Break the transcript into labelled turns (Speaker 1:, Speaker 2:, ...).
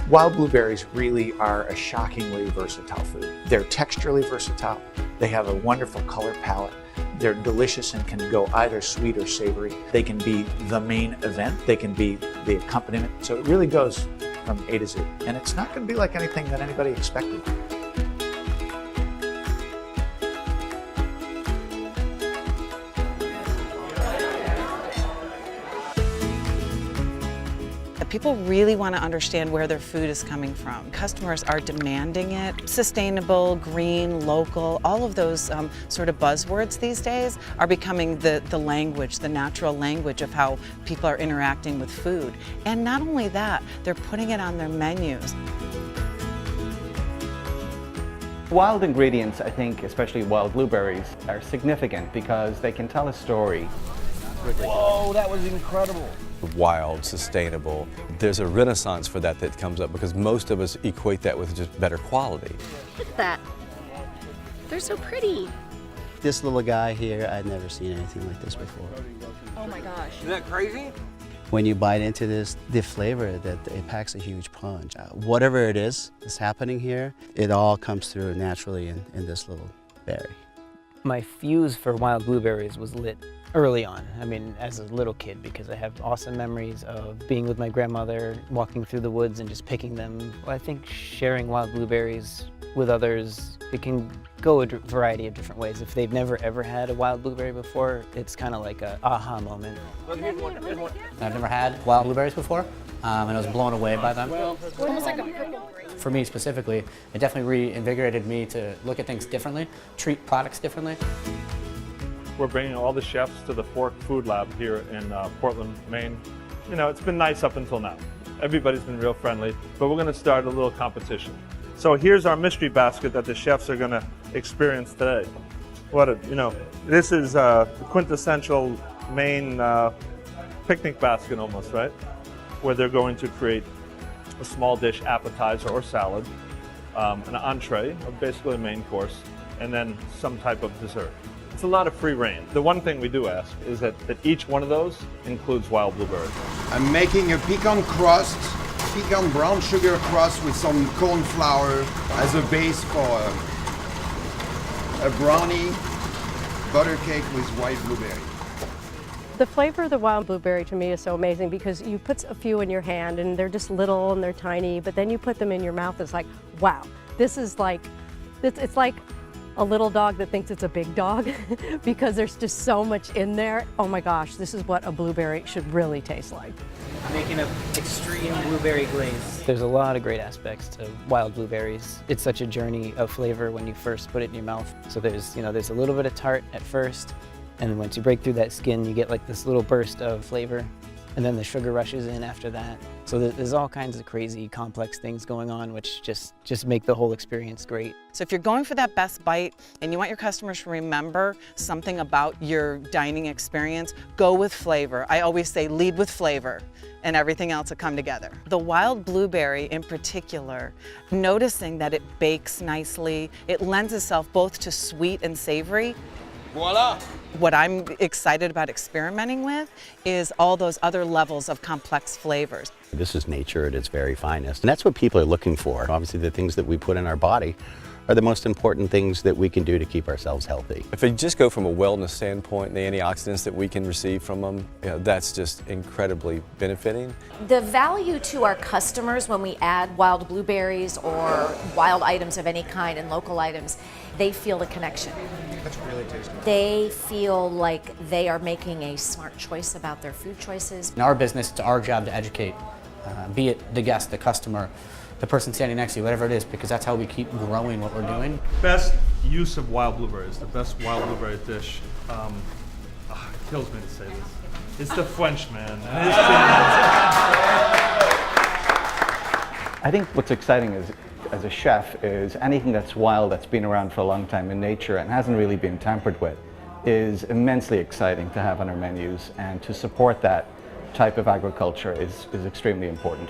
Speaker 1: Wild blueberries really are a shockingly versatile food. They're texturally versatile. They have a wonderful color palette. They're delicious and can go either sweet or savory. They can be the main event. They can be the accompaniment. So it really goes from A to Z. And it's not going to be like anything that anybody expected.
Speaker 2: People really want to understand where their food is coming from. Customers are demanding it. Sustainable, green, local, all of those sort of buzzwords these days are becoming the language, the natural language of how people are interacting with food. And not only that, they're putting it on their menus.
Speaker 3: Wild ingredients, I think, especially wild blueberries, are significant because they can tell a story.
Speaker 4: Whoa, that was incredible.
Speaker 5: Wild, sustainable. There's a renaissance for that comes up because most of us equate that with just better quality.
Speaker 6: Look at that. They're so pretty.
Speaker 7: This little guy here, I'd never seen anything like this before.
Speaker 6: Oh my gosh.
Speaker 4: Isn't that crazy?
Speaker 7: When you bite into this, the flavor, that it packs a huge punch. Whatever it is that's happening here, it all comes through naturally in this little berry.
Speaker 8: My fuse for wild blueberries was lit early on. I mean, as a little kid, because I have awesome memories of being with my grandmother, walking through the woods and just picking them. I think sharing wild blueberries with others, it can go a variety of different ways. If they've never ever had a wild blueberry before, it's kind of like a aha moment.
Speaker 4: Look, here's one.
Speaker 9: I've never had wild blueberries before, and I was blown away by them.
Speaker 6: It's almost like a purple grape.
Speaker 9: For me specifically, it definitely reinvigorated me to look at things differently, treat products differently.
Speaker 10: We're bringing all the chefs to the Fork Food Lab here in Portland, Maine. You know, it's been nice up until now. Everybody's been real friendly, but we're going to start a little competition. So here's our mystery basket that the chefs are going to experience today. This is the quintessential Maine picnic basket almost, right? Where they're going to create a small dish appetizer or salad, an entree, or basically a main course, and then some type of dessert. It's a lot of free reign. The one thing we do ask is that each one of those includes wild blueberries.
Speaker 11: I'm making a pecan crust, pecan brown sugar crust with some corn flour as a base for a brownie, butter cake with white blueberry.
Speaker 12: The flavor of the wild blueberry to me is so amazing because you put a few in your hand and they're just little and they're tiny, but then you put them in your mouth, it's like, wow, this is like, it's like a little dog that thinks it's a big dog because there's just so much in there. Oh my gosh, this is what a blueberry should really taste like.
Speaker 8: Making an extreme blueberry glaze. There's a lot of great aspects to wild blueberries. It's such a journey of flavor when you first put it in your mouth. So there's a little bit of tart at first, and then once you break through that skin, you get like this little burst of flavor. And then the sugar rushes in after that. So there's all kinds of crazy, complex things going on, which just make the whole experience great.
Speaker 2: So if you're going for that best bite and you want your customers to remember something about your dining experience, go with flavor. I always say lead with flavor and everything else will come together. The wild blueberry in particular, noticing that it bakes nicely, it lends itself both to sweet and savory.
Speaker 4: Voila!
Speaker 2: What I'm excited about experimenting with is all those other levels of complex flavors.
Speaker 13: This is nature at its very finest, and that's what people are looking for. Obviously, the things that we put in our body are the most important things that we can do to keep ourselves healthy.
Speaker 5: If we just go from a wellness standpoint, the antioxidants that we can receive from them, that's just incredibly benefiting.
Speaker 6: The value to our customers when we add wild blueberries or wild items of any kind and local items, they feel the connection.
Speaker 1: That's really tasty.
Speaker 6: They feel like they are making a smart choice about their food choices.
Speaker 9: In our business, it's our job to educate, be it the guest, the customer, the person standing next to you, whatever it is, because that's how we keep growing what we're doing.
Speaker 10: Best use of wild blueberries, the best wild blueberry dish. It kills me to say this. It's the French man.
Speaker 3: I think what's exciting as a chef is anything that's wild, that's been around for a long time in nature and hasn't really been tampered with, is immensely exciting to have on our menus, and to support that type of agriculture is extremely important.